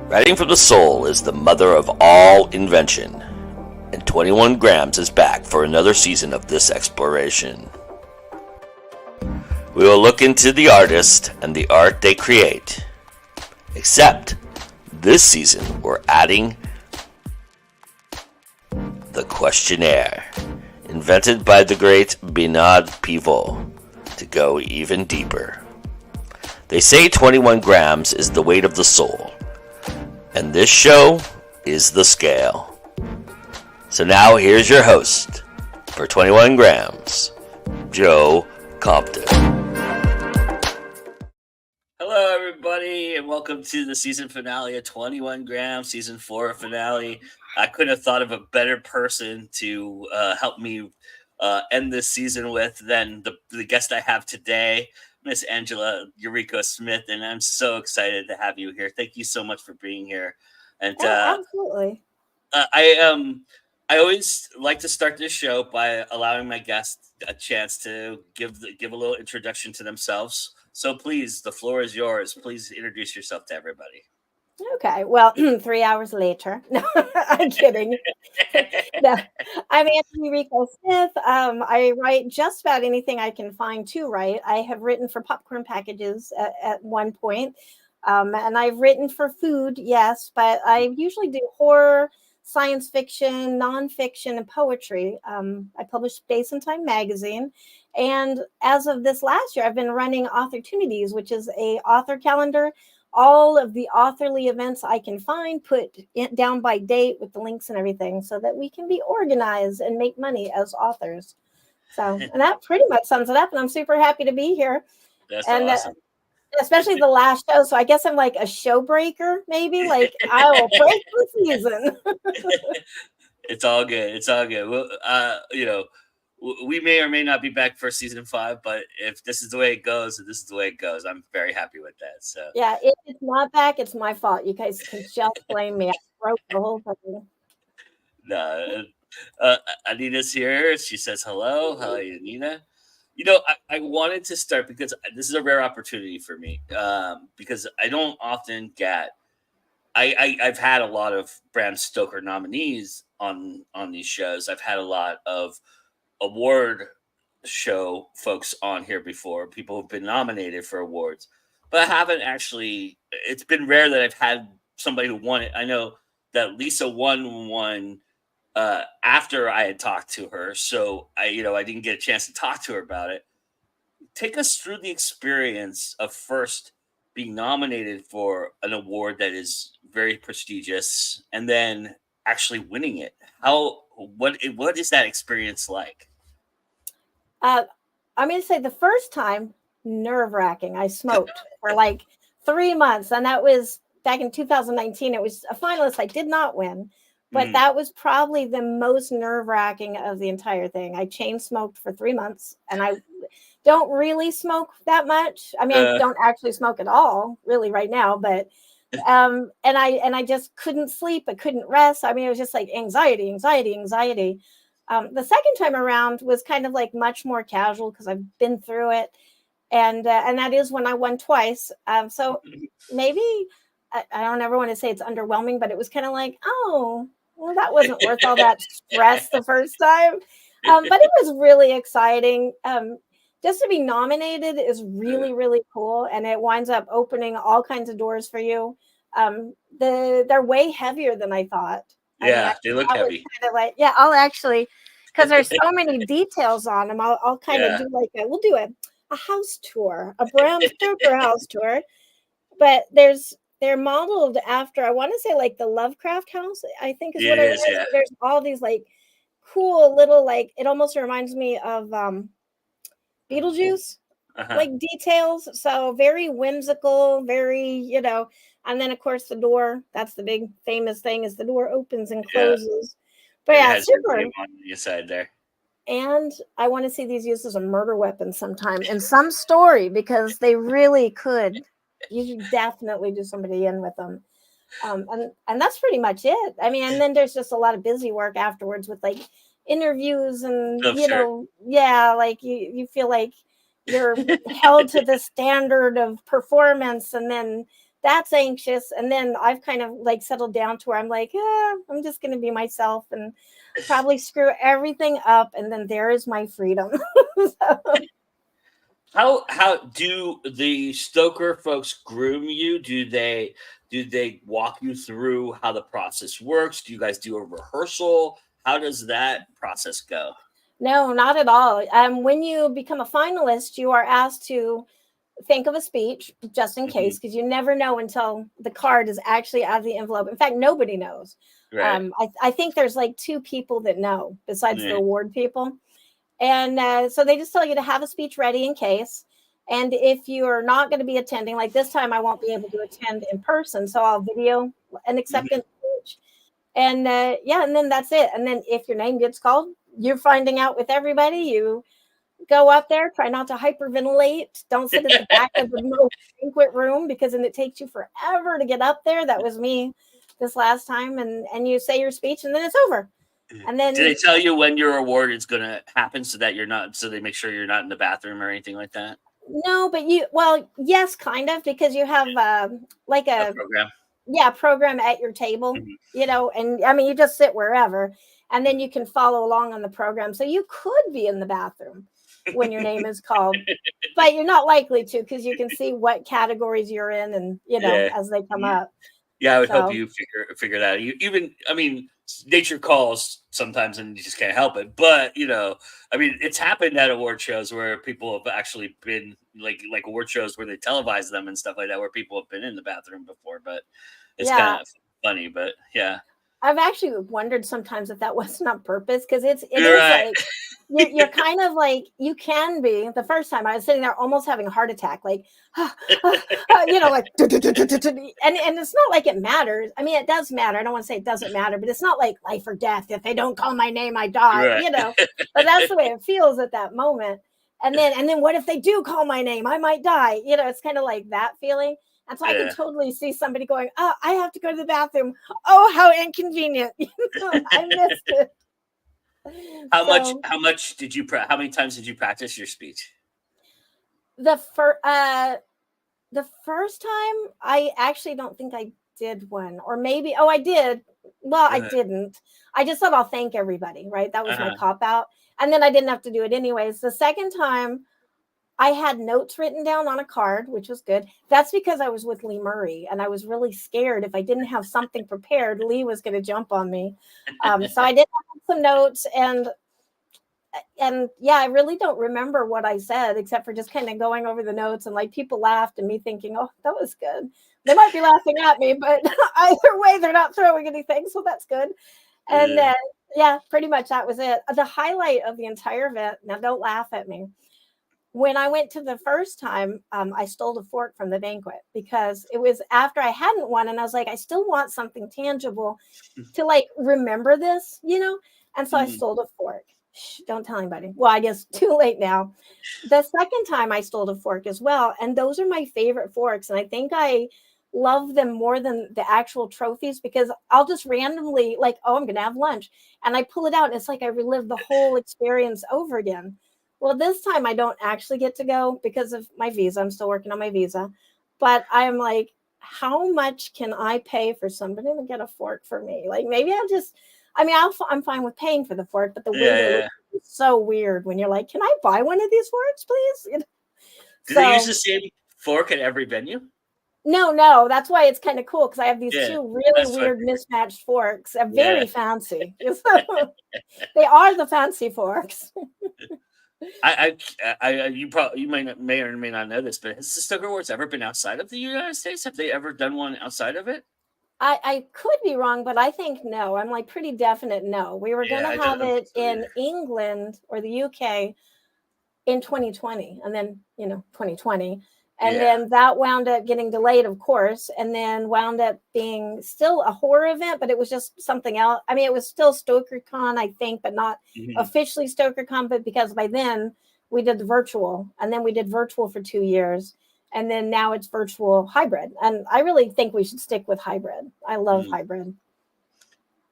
Writing from the soul is the mother of all invention, and 21 Grams is back for another season of this exploration. We will look into the artist and the art they create. Except, this season we're adding the questionnaire, invented by the great Bernard Pivot, to go even deeper. They say 21 grams is the weight of the soul, and this show is the scale. So now here's your host for 21 Grams, Joe Compton. Hello everybody, and welcome to the season finale of 21 Grams, season 4 finale. I couldn't have thought of a better person to help me end this season with than the guest I have today, Miss Angela Yuriko Smith, and I'm so excited to have you here. Thank you so much for being here. And absolutely. I always like to start this show by allowing my guests a chance to give a little introduction to themselves. So please, the floor is yours. Please introduce yourself to everybody. Okay, well, 3 hours later. No, I'm kidding. No, I'm Yuriko Smith. I write just about anything I can find to write. I have written for popcorn packages at one point, and I've written for food, yes, but I usually do horror, science fiction, nonfiction, and poetry. I published Space and Time magazine, and as of this last year, I've been running Authortunities, which is a author calendar. All of the authorly events I can find, put down by date with the links and everything, so that we can be organized and make money as authors. So, and that pretty much sums it up. And I'm super happy to be here. That's awesome. Especially the last show. So I guess I'm like a show breaker, maybe. Like I will break the season. It's all good. It's all good. Well, we may or may not be back for season 5, but if this is the way it goes, this is the way it goes. I'm very happy with that. So yeah, if it's not back, it's my fault. You guys can just blame me. I broke the whole thing. No, Anita's here. She says hello. Hi, Anita. I wanted to start because this is a rare opportunity for me, because I don't often get. I've had a lot of Bram Stoker nominees on these shows. I've had a lot of award show folks on here before, people who've been nominated for awards, but I haven't actually. It's been rare that I've had somebody who won it. I know that Lisa won one after I had talked to her, so I didn't get a chance to talk to her about it. Take us through the experience of first being nominated for an award that is very prestigious and then actually winning it. What is that experience like? I'm going to say the first time, nerve-wracking. I smoked for like 3 months, and that was back in 2019. It was a finalist I did not win, but that was probably the most nerve-wracking of the entire thing. I chain smoked for 3 months, and I don't really smoke that much. I mean, I don't actually smoke at all, really, right now, but and I just couldn't sleep. I couldn't rest. I mean, it was just like anxiety. The second time around was kind of like much more casual because I've been through it. And that is when I won twice. So maybe I don't ever want to say it's underwhelming, but it was kind of like, oh, well, that wasn't worth all that stress the first time. But it was really exciting. Just to be nominated is really, really cool. And it winds up opening all kinds of doors for you. They're way heavier than I thought. Yeah, they look heavy. Kind of like, yeah, I'll actually, because there's so many details on them. I'll kind of do like we'll do a house tour, a Bram Stoker house tour. But they're modeled after, I want to say like the Lovecraft house, I think is what it is. Yeah. There's all these like cool little, like, it almost reminds me of Beetlejuice, like details. So very whimsical, very, and then of course the door, that's the big famous thing, is the door opens and closes. But yeah, super. On your side there. And I want to see these used as a murder weapon sometime in some story, because they really could. You should definitely do somebody in with them. And that's pretty much it. I mean, and then there's just a lot of busy work afterwards with like interviews and, like you feel like you're held to the standard of performance, and then that's anxious. And then I've kind of like settled down to where I'm like, I'm just going to be myself and probably screw everything up. And then there is my freedom. So, How do the Stoker folks groom you? Do they walk you through how the process works? Do you guys do a rehearsal? How does that process go? no, not at all. When you become a finalist, you are asked to think of a speech just in Hmm. case, because you never know until the card is actually out of the envelope. In fact, nobody knows. Right. I think there's like two people that know besides the Yeah. award people. And so they just tell you to have a speech ready in case. And if you're not going to be attending, like this time, I won't be able to attend in person. So I'll video an Mhm. acceptance speech. And yeah, and then that's it. And then if your name gets called, you're finding out with everybody. You go up there, try not to hyperventilate. Don't sit at the back of the little banquet room because then it takes you forever to get up there. That was me this last time. And you say your speech and then it's over. And Do they then tell you when your award is going to happen so that you're not, so they make sure you're not in the bathroom or anything like that? no, but yes, kind of, because you have like A a program? program at your table, Mhm. and I mean, you just sit wherever and then you can follow along on the program. So you could be in the bathroom when your name is called, but you're not likely to because you can see what categories you're in and, Yeah. as they come Mhm. up. Yeah, I would hope So, you figure that out. You even, I mean, nature calls sometimes, and you just can't help it. But I mean, it's happened at award shows where people have actually been like award shows where they televise them and stuff like that, where people have been in the bathroom before. But it's yeah, kind of funny. But yeah, I've actually wondered sometimes if that wasn't on purpose because it you're is right. like you're kind of like you can be. The first time I was sitting there almost having a heart attack, like like and it's not like it matters. I mean, it does matter. I don't want to say it doesn't matter, but it's not like life or death. If they don't call my name, I You're die. right. But that's the way it feels at that moment. And then what if they do call my name? I might die. It's kind of like that feeling. And so I can Yeah. totally see somebody going, "Oh, I have to go to the bathroom. Oh, how inconvenient." I missed it. How much? So How much did you? How many times did you practice your speech? the first the first time, I actually don't think I did one, or maybe I did. Well, I Uh, didn't. I just thought I'll thank everybody, right? That was my uh cop out, and then I didn't have to do it anyways. The second time, I had notes written down on a card, which was good. That's because I was with Lee Murray, and I was really scared if I didn't have something prepared, Lee was going to jump on me. So I did have some notes, and yeah, I really don't remember what I said except for just kind of going over the notes and like people laughed and me thinking, oh, that was good. They might be laughing at me, but either way, they're not throwing anything, so that's good. And uh, yeah, pretty much that was it. The highlight of the entire event. Now, don't laugh at me. When I went to the first time, I stole a fork from the banquet because it was after I hadn't won, and I was like, I still want something tangible to like remember this. And so I mm, stole a fork. Shh, don't tell anybody. Well, I guess too late now. The second time I stole a fork as well, and those are my favorite forks, and I think I love them more than the actual trophies because I'll just randomly like, oh, I'm gonna have lunch, and I pull it out, and it's like I relive the whole experience over again. Well, this time I don't actually get to go because of my visa. I'm still working on my visa, but I'm like, how much can I pay for somebody to get a fork for me? Like maybe I'll just, I mean, I'm fine with paying for the fork, but the yeah, waiter yeah, looks yeah. so weird when you're like, can I buy one of these forks, please? Do they use the So same fork at every venue? no, that's why it's kind of cool because I have these Yeah, two really that's what. weird mismatched forks, Yeah, very fancy. They are the fancy forks. may or may not know this, but has the Stoker Awards ever been outside of the United States? Have they ever done one outside of it? I could be wrong, but I think no. I'm like pretty definite no. We were going Yeah, to I have don't think it so in either. England or the UK in 2020, and then 2020, and Yeah. then that wound up getting delayed, of course, and then wound up being still a horror event, but it was just something else. I mean, it was still StokerCon, I think, but not Mhm. officially StokerCon, but because by then we did the virtual, and then we did virtual for 2 years, and then now it's virtual hybrid, and I really think we should stick with hybrid. I love Mhm. hybrid.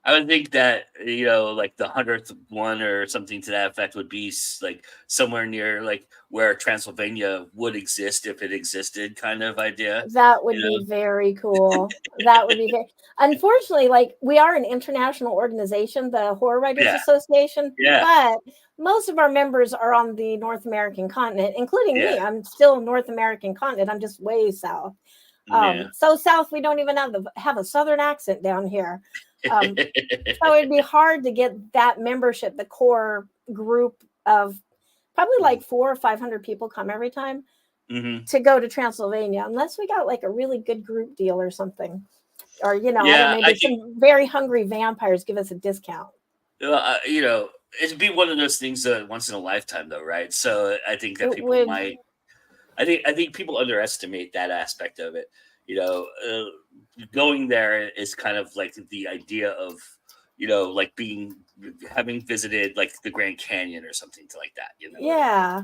I would think that, like the 100th one or something to that effect would be like somewhere near like where Transylvania would exist if it existed, kind of idea. That You would be know? very cool. That would be very unfortunately, like, we are an international organization, the Horror Writers Yeah, Association, yeah, but most of our members are on the North American continent, including yeah, me. I'm still North American continent. I'm just way south. yeah. So south, we don't even have a southern accent down here. Um, so it'd be hard to get that membership, the core group of probably like 400 or 500 people come every time Hmm. to go to Transylvania, unless we got like a really good group deal or something. Or, I don't Yeah, know, I maybe think some very hungry vampires give us a discount. it'd be one of those things once in a lifetime, though, right? So I think that It people would, might. I think people underestimate that aspect of it. Going there is kind of like the idea of like having visited like the Grand Canyon or something like that. yeah.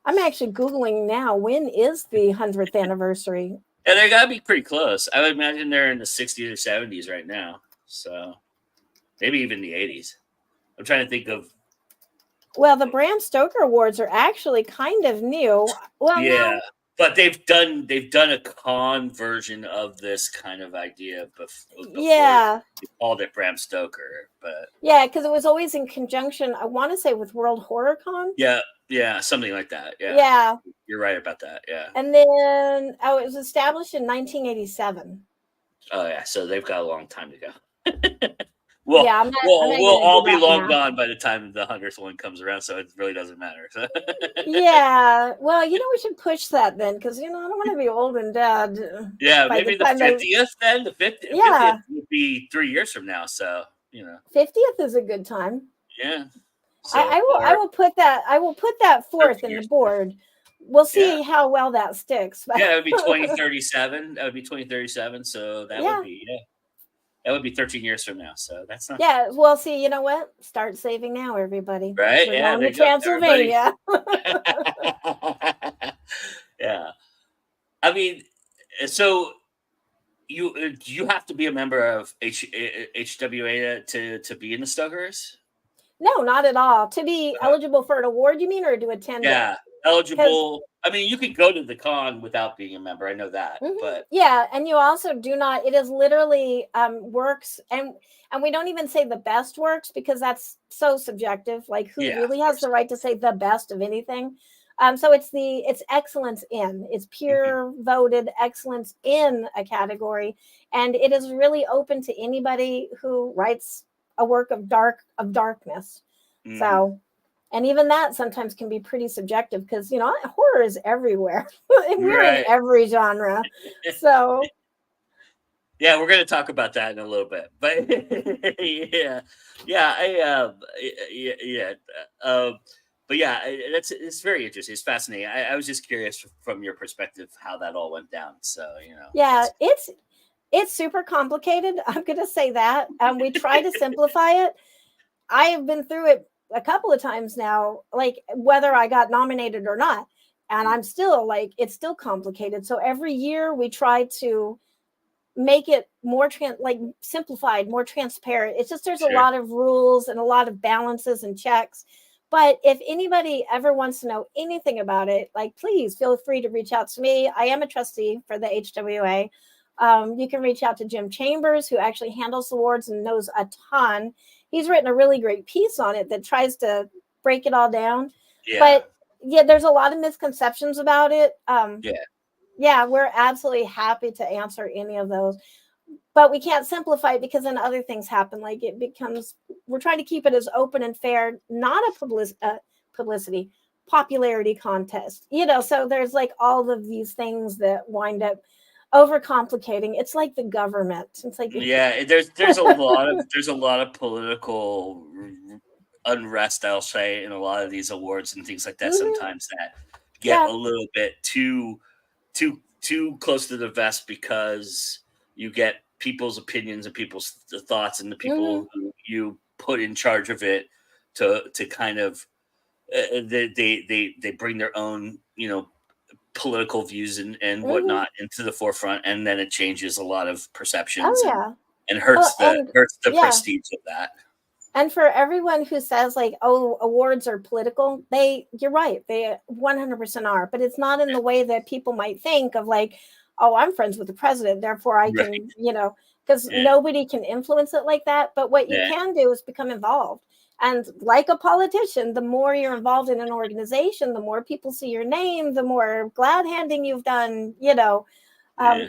I'm actually Googling now. When is the 100th anniversary? And they gotta be pretty close. I would imagine they're in the 60s or 70s right now. So maybe even the 80s. I'm trying to think of. Well, the Bram Stoker Awards are actually kind of new. Well, Yeah, now, but they've done a con version of this kind of idea before. yeah. They called it Bram Stoker, but Yeah, because it was always in conjunction, I want to say, with World Horror Con. yeah, yeah, something like that. Yeah, Yeah. you're right about that. Yeah. And then it was established in 1987. Oh yeah, so they've got a long time to go. Well, Yeah, I'm we'll not we'll going to do all be that long math. gone by the time the 100th one comes around, so it really doesn't matter. Yeah. Well, we should push that then, because I don't want to be old and dead Yeah, by the maybe the time they. 50th then. The 50th Yeah, would be 3 years from now. So 50th is a good time. yeah. I, So I will. I or will put that. I will put that forth 13 in the years from now. board. We'll Yeah. see how well that sticks. But Yeah, it would be 2037. That would be 2037. So that would yeah, be, yeah. That would be 13 years from now. So that's not yeah. Well, see. You know what? Start saving now, everybody. right. We're Yeah, going there to you go, everybody. Transylvania. Yeah. I mean, so you have to be a member of HWA to be in the Stokers. No, not at all. To be eligible for an award, you mean, or to attend it? Yeah, Because eligible. I mean, you could go to the con without being a member. I know that, but yeah, and you also do not. It is literally works, and we don't even say the best works because that's so subjective. Like, who yeah, of really has course. the right to say the best of anything? So it's excellence in. It's Mhm, pure voted excellence in a category, and it is really open to anybody who writes a work of darkness. mhm. So, and even that sometimes can be pretty subjective because horror is everywhere. We're in Right. every genre. So Yeah, we're gonna talk about that in a little bit, but yeah, yeah, yeah. But yeah, it's very interesting. It's fascinating. I was just curious from your perspective how that all went down. So yeah, that's it's super complicated. I'm gonna say that. We try to simplify it. I have been through it a couple of times now, like whether I got nominated or not. And I'm still like, it's still complicated. So every year we try to make it more simplified, more transparent. It's just there's a sure. lot of rules and a lot of balances and checks. But if anybody ever wants to know anything about it, like, please feel free to reach out to me. I am a trustee for the HWA. You can reach out to Jim Chambers, who actually handles the awards and knows a ton. He's written a really great piece on it that tries to break it all down. Yeah, But yeah, there's a lot of misconceptions about it. yeah, Yeah, we're absolutely happy to answer any of those, but we can't simplify it because then other things happen. Like, it becomes, we're trying to keep it as open and fair, not a publicity popularity contest. So there's like all of these things that wind up overcomplicating. It's like the government. It's like yeah. There's a lot of political unrest, I'll say, in a lot of these awards and things like that. mhm, Sometimes that get yeah, a little bit too close to the vest because you get people's opinions and people's thoughts and the mhm, people who you put in charge of it to kind of they bring their own political views and mhm. whatnot into the forefront, and then it changes a lot of Oh perceptions and yeah, and Oh, hurts the yeah. prestige of that. And for everyone who says like, oh, awards are political, you're right. They 100% are, but it's not in the way that people might think of like, oh, I'm friends with the president, therefore I Right. can, because Yeah. nobody can influence it like that. But what you Yeah. can do is become involved. And like a politician, the more you're involved in an organization, the more people see your name, the more glad handing you've done, Yeah.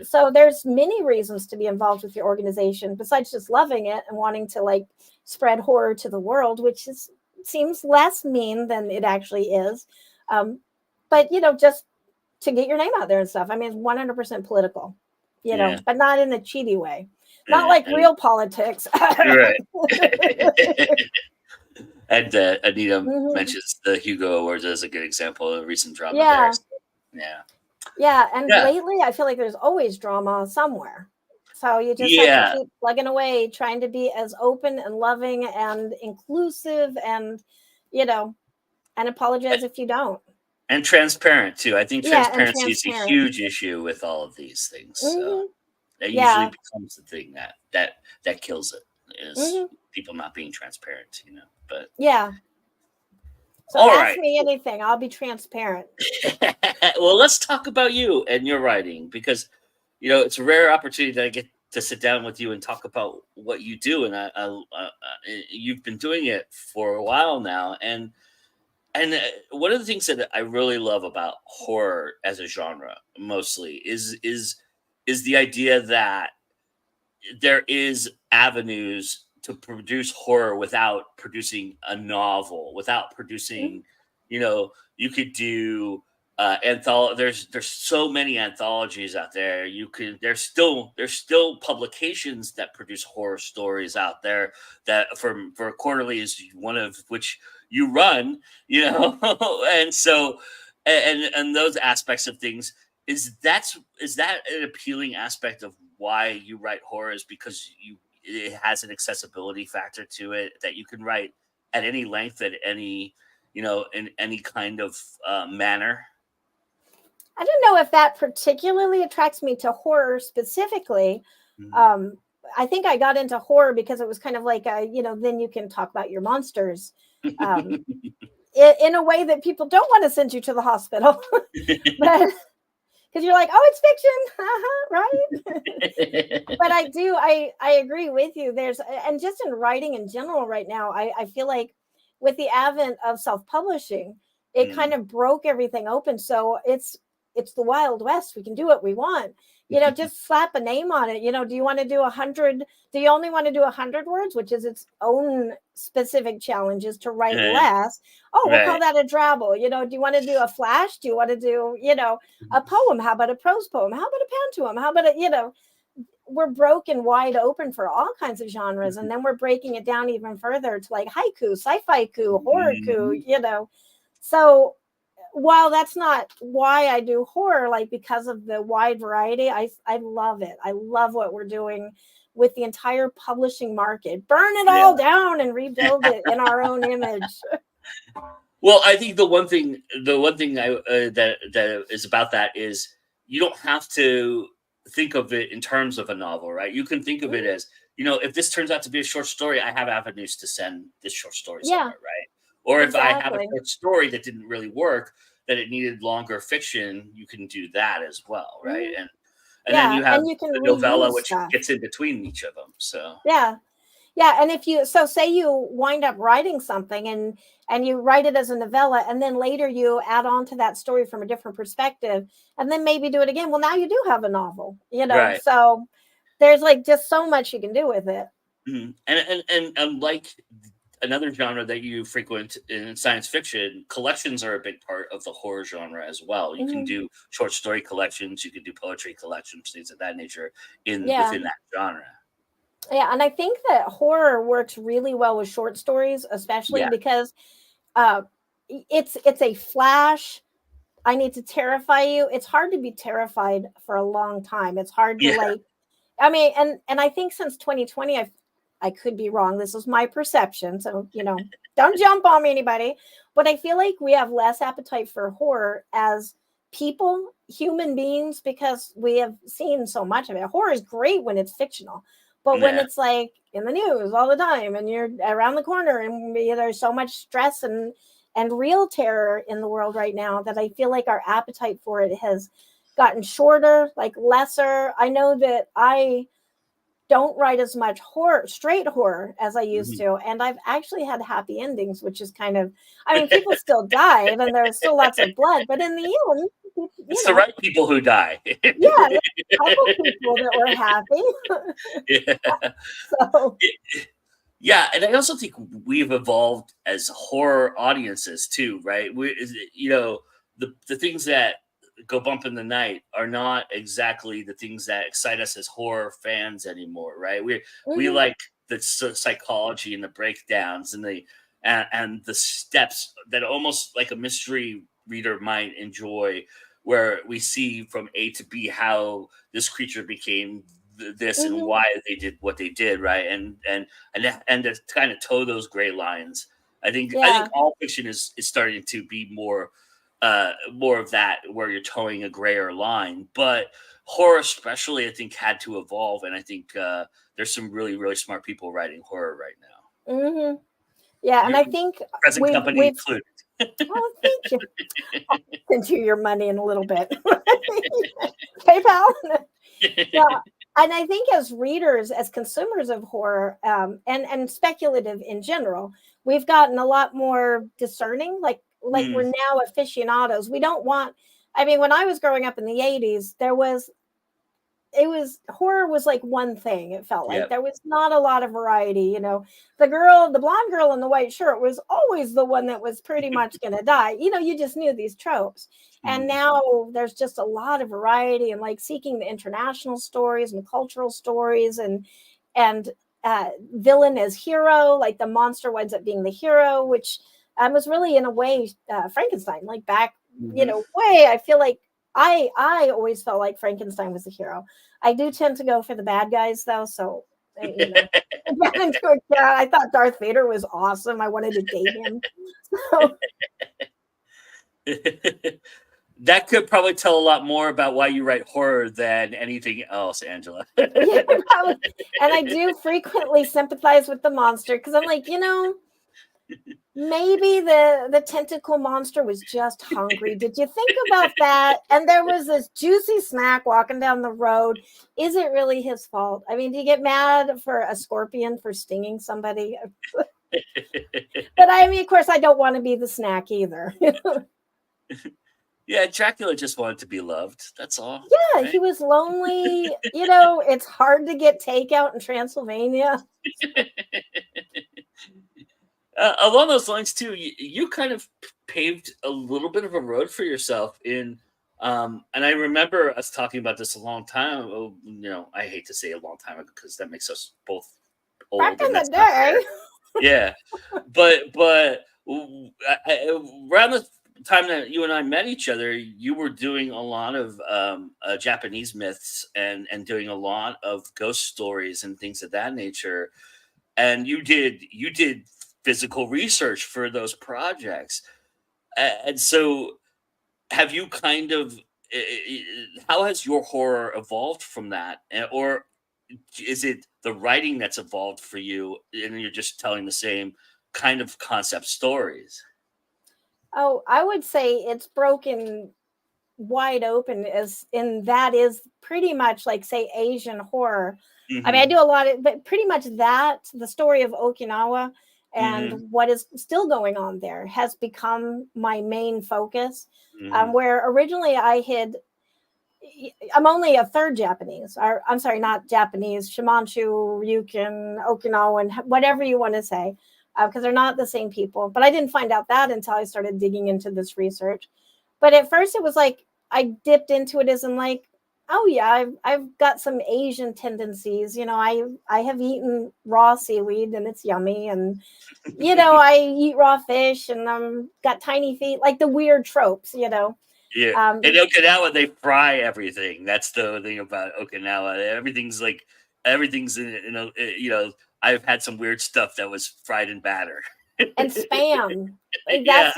So there's many reasons to be involved with your organization besides just loving it and wanting to like spread horror to the world, which seems less mean than it actually is. But just to get your name out there and stuff. I mean, it's 100% political, Yeah. but not in a cheaty way. Not Yeah. like real politics. Right. And Anita Mhm. mentions the Hugo Awards as a good example of recent drama there. Yeah. So, yeah. Yeah. And Yeah. lately, I feel like there's always drama somewhere. So you just have Yeah. to keep plugging away, trying to be as open and loving and inclusive and, and apologize if you don't. And transparent too. I think Yeah. And transparency is a transparent. huge issue with all of these things. So Hmm. that usually Yeah. becomes the thing that kills it is Hmm. people not being transparent, But Yeah. So all ask right. me anything. I'll be transparent. Well, let's talk about you and your writing because it's a rare opportunity that I get to sit down with you and talk about what you do, and you've been doing it for a while now, and one of the things that I really love about horror as a genre, mostly, is the idea that there is avenues to produce horror without producing a novel, without producing, you could do there's so many anthologies out there. There's still publications that produce horror stories out there that for quarterly is one of which you run, and so and those aspects of things is that an appealing aspect of why you write horror is because it has an accessibility factor to it that you can write at any length at any in any kind of manner. I don't know if that particularly attracts me to horror specifically. Mhm. I think I got into horror because it was kind of like then you can talk about your monsters in a way that people don't want to send you to the hospital, but because you're like, oh, it's fiction, right? But I agree with you. And just in writing in general right now, I feel like with the advent of self-publishing, it kind of broke everything open. So it's the Wild West. We can do what we want. Just slap a name on it. Do you want to do 100? Do you only want to do 100 words, which is its own specific challenges to write less? Oh, we'll call Right. that a drabble. Do you want to do a flash? Do you want to do, a poem? How about a prose poem? How about a pantoum? How about we're broken wide open for all kinds of genres, and then we're breaking it down even further to like haiku, sci-fi coup, horror coup, So while that's not why I do horror, like because of the wide variety, I love it. I love what we're doing with the entire publishing market. Burn it all down and rebuild it in our own image. Well, I think the one thing that is about that is you don't have to think of it in terms of a novel, right? You can think of it as, if this turns out to be a short story, I have avenues to send this short story somewhere, right? Or if I have a short story that didn't really work, that it needed longer fiction, you can do that as well, right? Mm-hmm. And then you have and you can the reuse novella, which stuff. gets in between each of them. So Yeah. And if you say you wind up writing something and you write it as a novella, and then later you add on to that story from a different perspective, and then maybe do it again. Well, now you do have a novel, right. So there's like just so much you can do with it. Mm-hmm. And unlike another genre that you frequent in science fiction, collections are a big part of the horror genre as well. You can do short story collections, you can do poetry collections, things of that nature within that genre. Yeah, and I think that horror works really well with short stories, especially because it's a flash. I need to terrify you. It's hard to be terrified for a long time. It's hard to I mean, and I think since 2020, I could be wrong. This is my perception. So, don't jump on me, anybody. But I feel like we have less appetite for horror as people, human beings, because we have seen so much of it. Horror is great when it's fictional. But when Yeah. it's like in the news all the time and you're around the corner and there's so much stress and real terror in the world right now that I feel like our appetite for it has gotten shorter, like lesser. I know that I don't write as much straight horror as I used Mhm. to. And I've actually had happy endings, which is kind of, I mean, people still died and there's still lots of blood, but in the end, It's the right people who die. yeah, there's a couple people that were happy. Yeah. So, Yeah, and I also think we've evolved as horror audiences too, right? The things that go bump in the night are not exactly the things that excite us as horror fans anymore, right? We mhm, like the psychology and the breakdowns and the steps that almost like a mystery reader might enjoy, where we see from A to B how this creature became this and mhm, why they did what they did, right? And to kind of toe those gray lines. I think yeah. all fiction is starting to be more of that, where you're towing a grayer line. But horror, especially, I think had to evolve, and I think there's some really really smart people writing horror right now. Mhm. Yeah, and Your I think present company we've included. oh, thank you. I'll send you your money in a little bit. PayPal. Yeah, and I think as readers, as consumers of horror, and speculative in general, we've gotten a lot more discerning. Like we're Mm, now aficionados. We don't want. I mean, when I was growing up in the '80s, it was horror was like one thing. It felt like yep. there was not a lot of variety. The blonde girl in the white shirt was always the one that was pretty much going to die. You just knew these tropes. And Mm, now there's just a lot of variety and like seeking the international stories and cultural stories and villain as hero, like the monster winds up being the hero, which was really in a way Frankenstein. Like back, mhm. way I feel like I always felt like Frankenstein was the hero. I do tend to go for the bad guys though, so I got into account. I thought Darth Vader was awesome. I wanted to date him. So That could probably tell a lot more about why you write horror than anything else, Angela. yeah, probably. And I do frequently sympathize with the monster because I'm like, maybe the tentacle monster was just hungry. Did you think about that? And there was this juicy snack walking down the road. Is it really his fault? I mean, do you get mad for a scorpion for stinging somebody? But I mean, of course, I don't want to be the snack either. Yeah, Dracula just wanted to be loved. That's all, Yeah, right? he was lonely. It's hard to get takeout in Transylvania. Along those lines, too, you kind of paved a little bit of a road for yourself and I remember us talking about this a long time. I hate to say a long time ago because that makes us both Back old, in and the that's not day. fair. Yeah, but around the time that you and I met each other, you were doing a lot of Japanese myths and doing a lot of ghost stories and things of that nature. And you did physical research for those projects. And so, have you kind of how has your horror evolved from that? Or is it the writing that's evolved for you and you're just telling the same kind of concept stories? Oh, I would say it's broken wide open as in that is pretty much like say Asian horror. I mean, I Mhm, do a lot of, but pretty much that the story of Okinawa and mhm, what is still going on there has become my main focus. mhm, Where originally I'm only a third Japanese, or I'm sorry, not Japanese, Shimanshu, Ryukyu, Okinawan, whatever you want to say, because they're not the same people. But I didn't find out that until I started digging into this research. But at first, it was like I dipped into it as in like, oh yeah, I've got some Asian tendencies. I have eaten raw seaweed and it's yummy, and I eat raw fish and got tiny feet, like the weird tropes. yeah. In Um, Okinawa, they fry everything. That's the thing about Okinawa. Everything's I've had some weird stuff that was fried in batter. and spam. Like Yeah,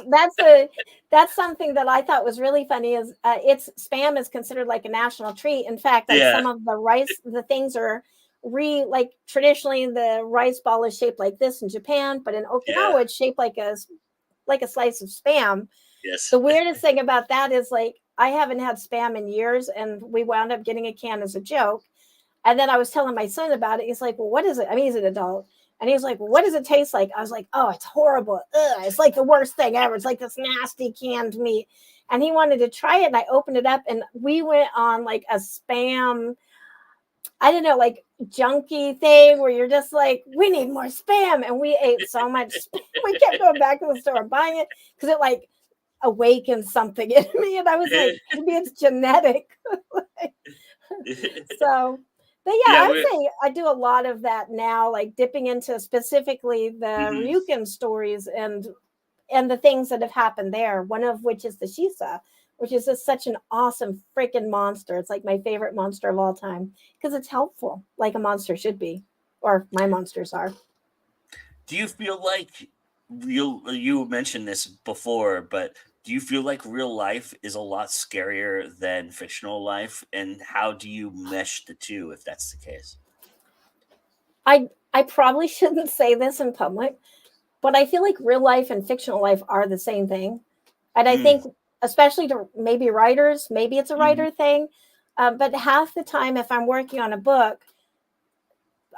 that's something that I thought was really funny is it's spam is considered like a national treat. In fact, like yeah. some of the things are like traditionally the rice ball is shaped like this in Japan, but in Okinawa it's shaped like a slice of Spam. Yes. The weirdest thing about that is like I haven't had Spam in years, and we wound up getting a can as a joke. And then I was telling my son about it. He's like, well, what is it? I mean, he's an adult. And he was like, well, what does it taste like? I was like, oh, it's horrible. Ugh, it's like the worst thing ever. It's like this nasty canned meat. And he wanted to try it. And I opened it up and we went on like a Spam, I don't know, like junky thing where you're just like, we need more Spam. And we ate so much Spam. We kept going back to the store and buying it because it like awakened something in me. And I was like, maybe it's genetic. So, but yeah, I'd say I do a lot of that now, like dipping into specifically the Ryukin stories and the things that have happened there. One of which is the Shisa, which is just such an awesome freaking monster. It's like my favorite monster of all time because it's helpful, like a monster should be, or my monsters are. Do you feel like you mentioned this before, but do you feel like real life is a lot scarier than fictional life? And how do you mesh the two if that's the case? I probably shouldn't say this in public, but I feel like real life and fictional life are the same thing. And I think, especially to maybe writers, maybe it's a writer thing, but half the time, if I'm working on a book,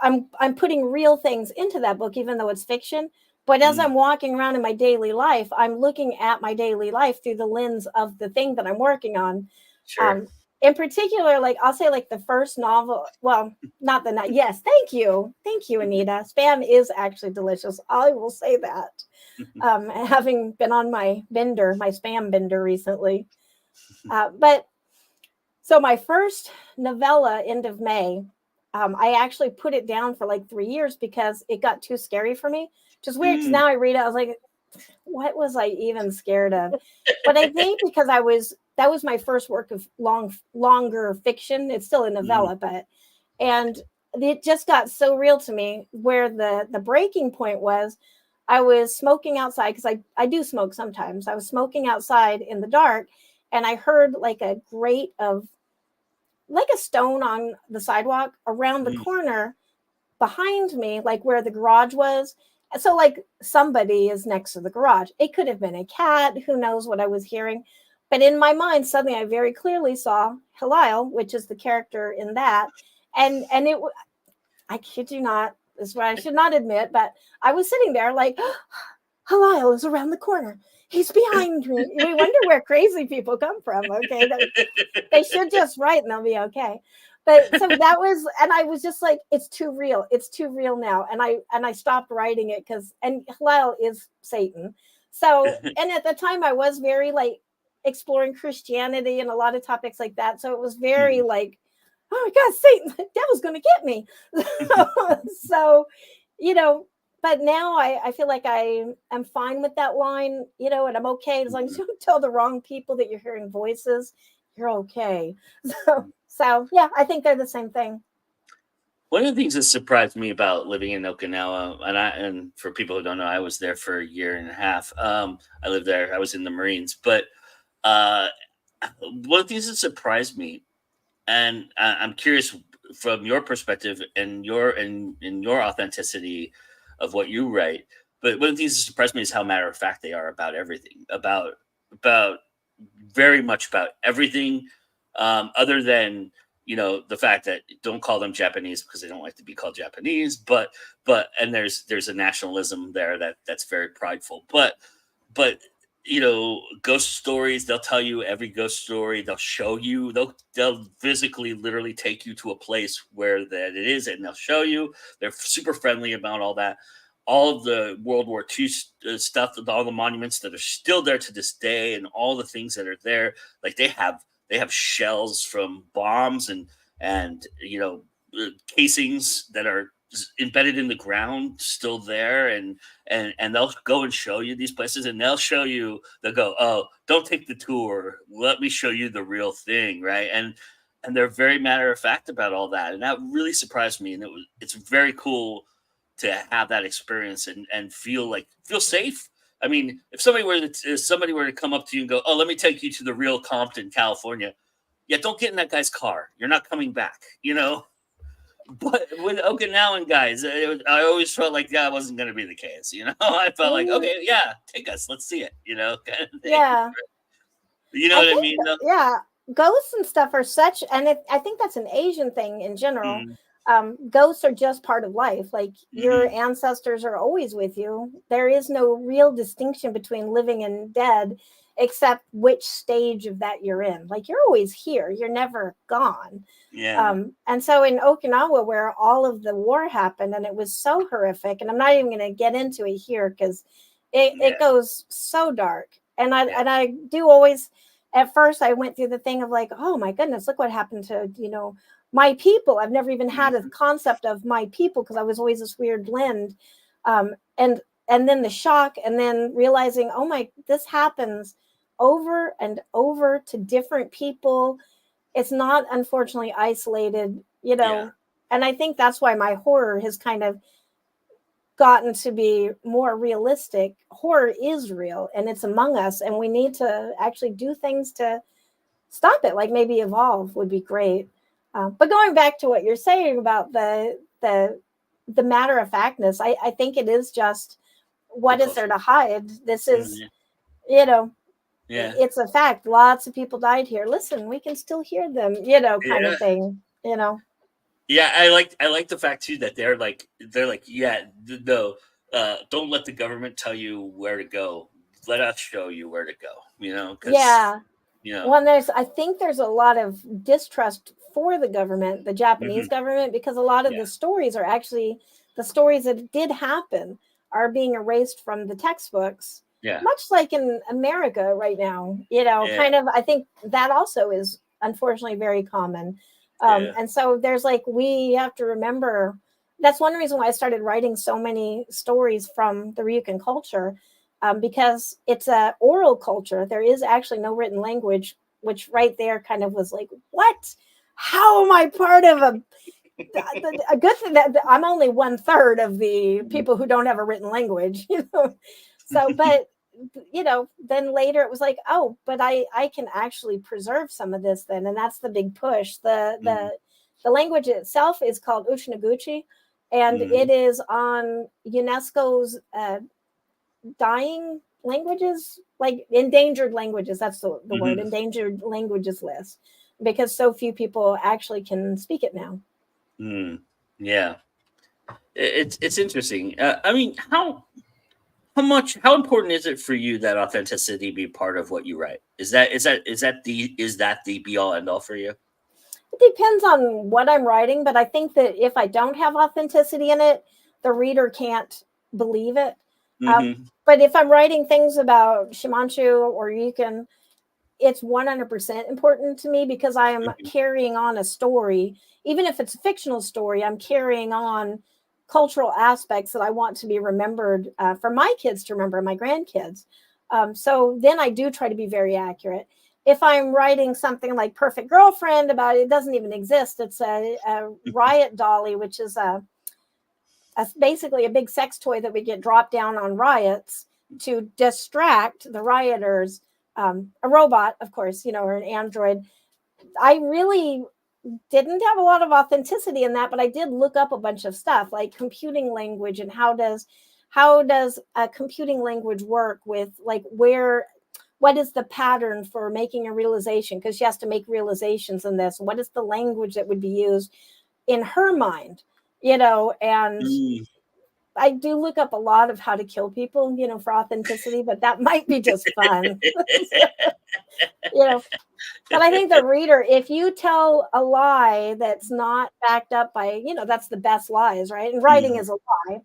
I'm putting real things into that book, even though it's fiction. But as I'm walking around in my daily life, I'm looking at my daily life through the lens of the thing that I'm working on. Sure. In particular, like I'll say like the first novel, well, not the, yes, thank you, Anita. Spam is actually delicious. I will say that. Having been on my Spam bender recently. But so my first novella, End of May, I actually put it down for like 3 years because it got too scary for me. Which is weird because now I read it, I was like, what was I even scared of? But I think because that was my first work of longer fiction. It's still a novella, and it just got so real to me where the breaking point was. I was smoking outside because I do smoke sometimes. I was smoking outside in the dark and I heard like a grate of like a stone on the sidewalk around the corner behind me, like where the garage was. So like somebody is next to the garage. It could have been a cat. Who knows what I was hearing? But in my mind, suddenly I very clearly saw Halil, which is the character in that. And it, I kid you not, this is what I should not admit, but I was sitting there like, Halil is around the corner. He's behind me. We wonder where crazy people come from. Okay. They should just write and they'll be okay. But so that was, and I was just like, it's too real. It's too real now. And I stopped writing it and Halil is Satan. So, and at the time I was very like exploring Christianity and a lot of topics like that. So it was very like, oh my God, Satan, the devil's going to get me. So, but now I feel like I am fine with that line, and I'm okay. As long as you don't tell the wrong people that you're hearing voices, you're okay. So yeah, I think they're the same thing. One of the things that surprised me about living in Okinawa, and for people who don't know, I was there for a year and a half. I lived there. I was in the Marines, but one of the things that surprised me, and I'm curious from your perspective and your authenticity of what you write. But one of the things that surprised me is how matter of fact they are about everything, about very much about everything, other than the fact that don't call them Japanese because they don't like to be called Japanese, but and there's a nationalism there that's very prideful, but ghost stories, they'll tell you every ghost story, they'll show you, they'll physically literally take you to a place where that it is, and they'll show you. They're super friendly about all that. All of the World War II stuff, all the monuments that are still there to this day, and all the things that are there, like they have shells from bombs and casings that are embedded in the ground still there, and they'll go and show you these places, and they'll go, oh, don't take the tour, let me show you the real thing, right? And they're very matter of fact about all that, and that really surprised me. And it's very cool to have that experience and feel safe. I mean, if somebody were to come up to you and go, oh, let me take you to the real Compton, California, yeah, don't get in that guy's car, you're not coming back. But with Okinawan guys, I always felt like that wasn't going to be the case. I felt like, okay, yeah, take us, let's see it. Kind of thing. Yeah. You know I what I think, mean? Though. yeah, ghosts and stuff are such, and I think that's an Asian thing in general. Mm, Ghosts are just part of life. Like your mhm. ancestors are always with you. There is no real distinction between living and dead, except which stage of that you're in. Like you're always here. You're never gone. Yeah, And so in Okinawa, where all of the war happened, and it was so horrific, and I'm not even going to get into it here because it yeah, goes so dark. And yeah. I do always, at first I went through the thing of like, oh my goodness, look what happened to, my people. I've never even had a Mhm. concept of my people because I was always this weird blend. Um, and and then the shock, and then realizing, oh my, this happens over and over to different people. It's not Yeah, unfortunately isolated. And I think that's why my horror has kind of gotten to be more realistic. Horror is real and it's among us, and we need to actually do things to stop it, like maybe evolve would be great. But going back to what you're saying about the matter of factness, I think it is just, the what is there culture. to hide? This is, Mhm. you know, Yeah, it's a fact. Lots of people died here. Listen, we can still hear them, kind yeah. of thing. Yeah, I like the fact too that they're like, yeah, no, don't let the government tell you where to go. Let us show you where to go. Because Yeah. you know, Well, I think there's a lot of distrust for the government, the Japanese hmm government, because a lot of yeah, the stories are actually the stories that did happen are being erased from the textbooks, yeah, much like in America right now. yeah, Kind of. I think that also is unfortunately very common. yeah, And so there's like, we have to remember. That's one reason why I started writing so many stories from the Ryukyu culture, because it's a oral culture. There is actually no written language, which right there kind of was like, what? How am I part of a good thing that I'm only 1/3 of the people who don't have a written language, So, but then later it was like, oh, but I can actually preserve some of this then, and that's the big push. The mm, the language itself is called Ushinaguchi, and mm, it is on UNESCO's dying languages, like endangered languages. That's the word, mhm, endangered languages list, because so few people actually can speak it now. mm, yeah. It's interesting. I mean, how important is it for you that authenticity be part of what you write? Is that the be all end all for you? It depends on what I'm writing, but I think that if I don't have authenticity in it, the reader can't believe it. Um, Hmm. but if I'm writing things about Shimanchu or Yukon, it's 100% important to me because I am Hmm. carrying on a story. Even if it's a fictional story, I'm carrying on cultural aspects that I want to be remembered, for my kids to remember, my grandkids. So then I do try to be very accurate. If I'm writing something like Perfect Girlfriend, about it doesn't even exist. It's a riot dolly, which is basically a big sex toy that we get dropped down on riots to distract the rioters. A robot, of course, or an android. I really didn't have a lot of authenticity in that, but I did look up a bunch of stuff like computing language and how does a computing language work with, like, what is the pattern for making a realization, because she has to make realizations in this. What is the language that would be used in her mind, and Mm. I do look up a lot of how to kill people, for authenticity, but that might be just fun. you know but I think the reader, if you tell a lie that's not backed up by, that's the best lies, right? And writing Mhm. is a lie.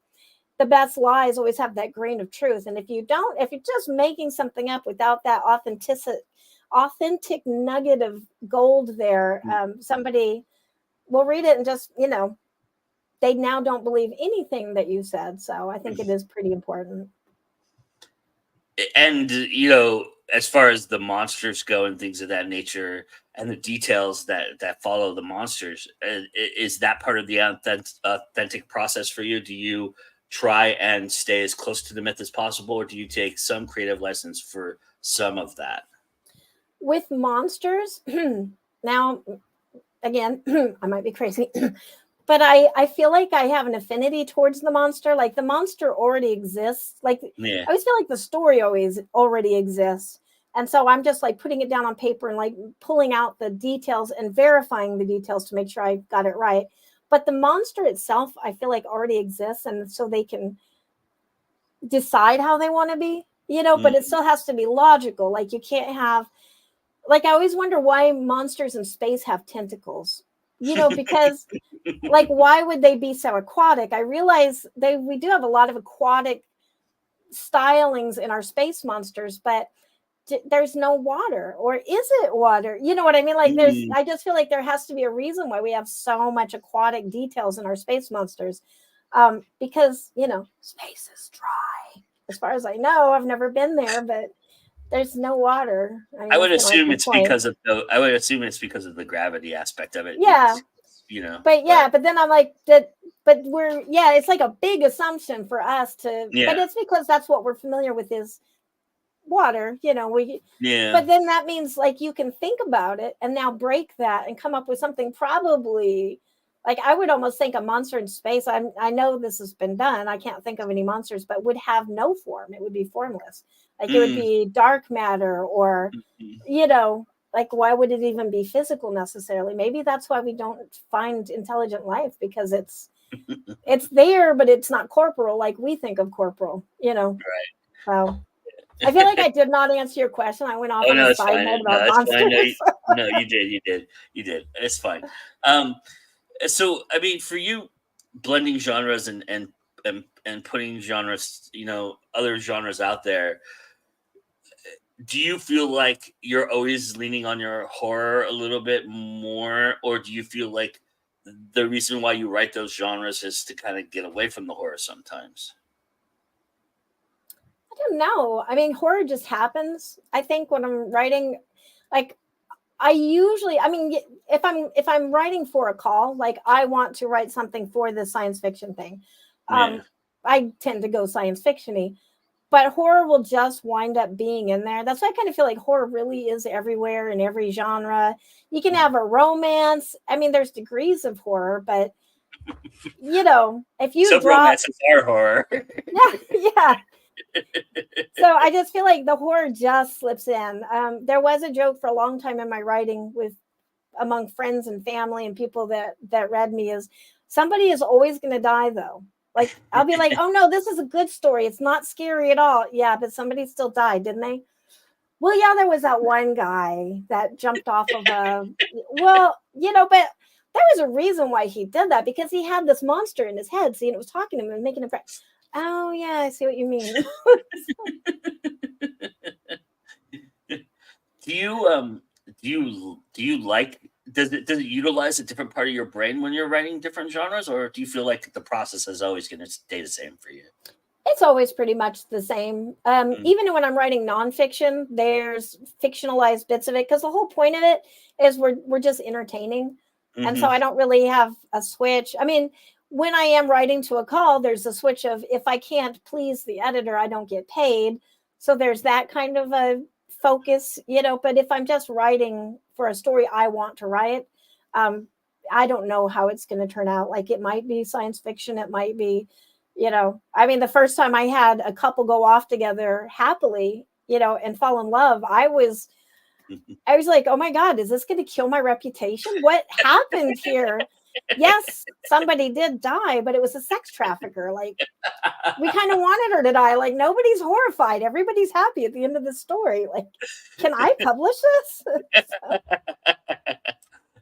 The best lies always have that grain of truth. And if you're just making something up without that authentic nugget of gold there, somebody will read it and just, they now don't believe anything that you said. So I think it is pretty important. And as far as the monsters go and things of that nature, and the details that follow the monsters, is that part of the authentic process for you? Do you try and stay as close to the myth as possible, or do you take some creative license for some of that? With monsters, now, again, I might be crazy. but I feel like I have an affinity towards the monster. Like the monster already exists. Like Yeah. I always feel like the story always already exists. And so I'm just like putting it down on paper and like pulling out the details and verifying the details to make sure I got it right. But the monster itself, I feel like already exists. And so they can decide how they want to be, but it still has to be logical. Like you can't have, like, I always wonder why monsters in space have tentacles, because like, why would they be so aquatic? I realize we do have a lot of aquatic stylings in our space monsters, but there's no water, or is it water? You know what I mean? Like I just feel like there has to be a reason why we have so much aquatic details in our space monsters. Because, space is dry. As far as I know, I've never been there, but there's no water. I would assume it's because of I would assume it's because of the gravity aspect of it. Yeah. But then I'm like that. But it's like a big assumption for us to. Yeah. But it's because that's what we're familiar with is water. Yeah. But then that means like you can think about it and now break that and come up with something probably. Like I would almost think a monster in space. I know this has been done. I can't think of any monsters, but would have no form. It would be formless. Like it would be dark matter, or like why would it even be physical necessarily? Maybe that's why we don't find intelligent life, because it's there, but it's not corporal like we think of corporal. Right. So I feel like I did not answer your question. I went off on a side note about monsters. No, you did. It's fine. So I mean, for you, blending genres and putting genres, other genres out there, do you feel like you're always leaning on your horror a little bit more, or do you feel like the reason why you write those genres is to kind of get away from the horror sometimes? I don't know. I mean, horror just happens. I think when I'm writing, like I usually, I mean, if I'm writing for a call, like I want to write something for the science fiction thing, I tend to go science fiction-y, but horror will just wind up being in there. That's why I kind of feel like horror really is everywhere in every genre. You can have a romance. I mean, there's degrees of horror, but if you some romances are horror. yeah. So I just feel like the horror just slips in. There was a joke for a long time in my writing among friends and family and people that read me is somebody is always going to die though. Like I'll be like, oh no, this is a good story. It's not scary at all. Yeah, but somebody still died, didn't they? Well, yeah, there was that one guy that jumped off of but there was a reason why he did that, because he had this monster in his head, and it was talking to him and making him cry. Oh yeah, I see what you mean. Do you like, does it utilize a different part of your brain when you're writing different genres, or do you feel like the process is always going to stay the same for you? It's always pretty much the same. Even when I'm writing nonfiction, there's fictionalized bits of it, because the whole point of it is we're just entertaining. And so I don't really have a switch. I mean, when I am writing to a call, there's a switch of if I can't please the editor, I don't get paid. So there's that kind of a focus, but if I'm just writing for a story I want to write, I don't know how it's going to turn out. Like it might be science fiction. It might be, I mean, the first time I had a couple go off together happily, and fall in love, I was like, oh my God, is this going to kill my reputation? What happened here? Yes, somebody did die, but it was a sex trafficker. Like we kind of wanted her to die. Like nobody's horrified. Everybody's happy at the end of the story. Like, can I publish this?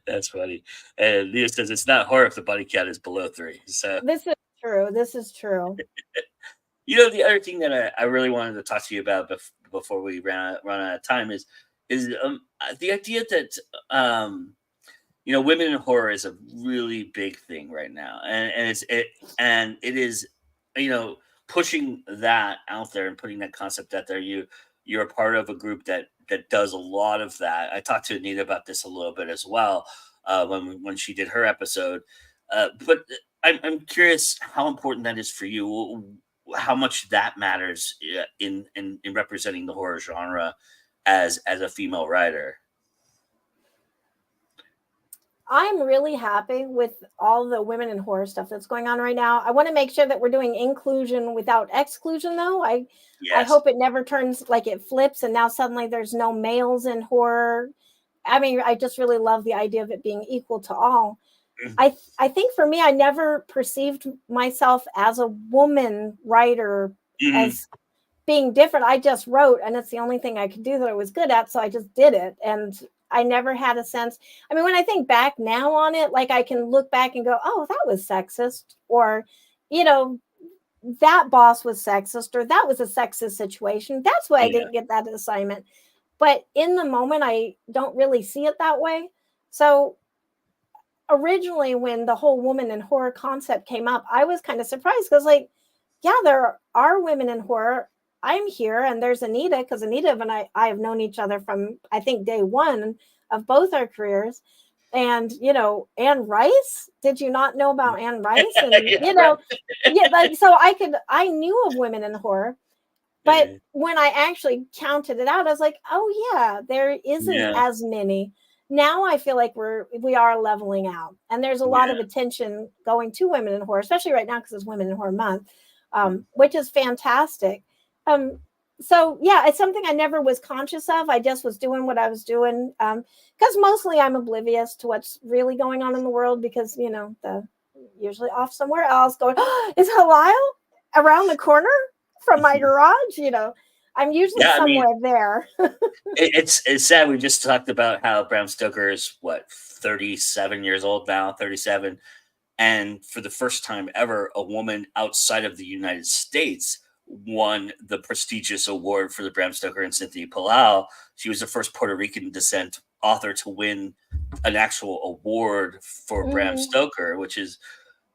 That's funny. And Leah says it's not horror if the body count is below 3. So this is true. The other thing that I really wanted to talk to you about before we run out of time is the idea that women in horror is a really big thing right now, and it is pushing that out there and putting that concept out there. You're a part of a group that does a lot of that. I talked to Anita about this a little bit as well when she did her episode, but I'm curious how important that is for you. How much that matters in representing the horror genre as a female writer. I'm really happy with all the women in horror stuff that's going on right now. I want to make sure that we're doing inclusion without exclusion, though. I Yes. hope it never turns like it flips and now suddenly there's no males in horror. I mean, I just really love the idea of it being equal to all. I think for me, I never perceived myself as a woman writer Mhm. as being different. I just wrote, and it's the only thing I could do that I was good at, so I just did it. And I never had a sense. I mean, when I think back now on it, like I can look back and go, "Oh, that was sexist," or, you know, that boss was sexist, or that was a sexist situation. That's why I Yeah. didn't get that assignment. But in the moment, I don't really see it that way. So originally when the whole woman in horror concept came up, I was kind of surprised because, like, yeah, there are women in horror. I'm here, and there's Anita, because Anita and I have known each other from, I think, day one of both our careers. And, you know, Anne Rice, did you not know about Anne Rice? And, Yeah, you right. know, yeah, like, so I knew of women in horror, but when I actually counted it out, I was like, oh yeah, there isn't Yeah. as many. Now I feel like we are leveling out, and there's a lot Yeah. of attention going to women in horror, especially right now because it's Women in Horror Month, Mhm. which is fantastic. So yeah, it's something I never was conscious of. I just was doing what I was doing because mostly I'm oblivious to what's really going on in the world because the usually off somewhere else going, oh, is Halil around the corner from my garage? I'm usually Yeah, I mean, somewhere there. it's sad. We just talked about how Bram Stoker is what 37 years old now, 37, and for the first time ever, a woman outside of the United States won the prestigious award for the Bram Stoker and Cynthia Palau. She was the first Puerto Rican descent author to win an actual award for Bram Mhm. Stoker, which is,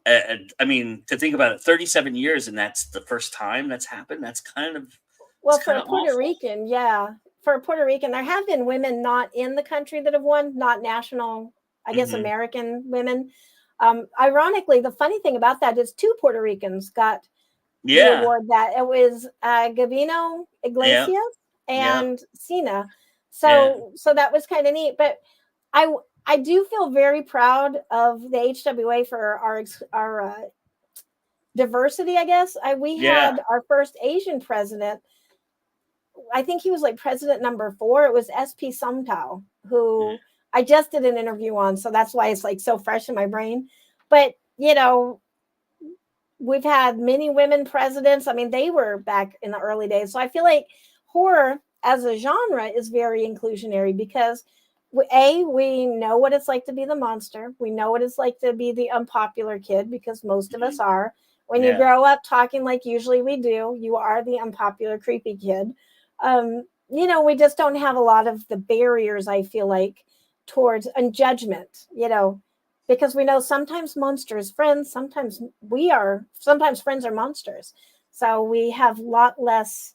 I mean, to think about it, 37 years, and that's the first time that's happened. It's Well, for kind a of Puerto awful. Rican, yeah. For a Puerto Rican, there have been women not in the country that have won, not national, I guess, Hmm. American women. Ironically, the funny thing about that is two Puerto Ricans got the Yeah, award. That it was Gavino yeah, Iglesias yeah, and Sina. yeah, So that was kind of neat. But I I do feel very proud of the HWA for our diversity. I guess we yeah. had our first Asian president. I think he was like president number 4. It was SP Sumtao, Yeah. who I just did an interview on, so that's why it's like so fresh in my brain. But we've had many women presidents. I mean, they were back in the early days. So I feel like horror as a genre is very inclusionary because we know what it's like to be the monster. We know what it's like to be the unpopular kid because most of us Mhm. are. When you Yeah. grow up talking like usually we do, you are the unpopular creepy kid. We just don't have a lot of the barriers, I feel like, towards and judgment, because we know sometimes monsters friends, sometimes friends are monsters. So we have a lot less.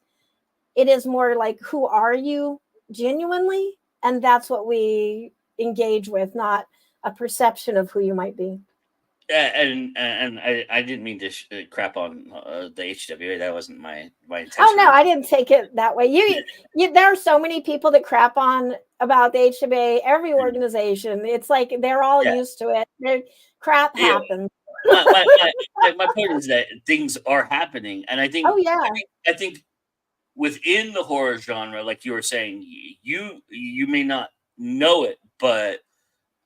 It is more like, who are you genuinely? And that's what we engage with, not a perception of who you might be. And I didn't mean to crap on the HWA. That wasn't my Oh intention. no, I didn't take it that way. There are so many people that crap on about the HWA, every organization. It's like they're all Yeah. used to it. Crap Yeah. happens. My point is that things are happening, and Oh yeah. I think within the horror genre, like you were saying, you may not know it, but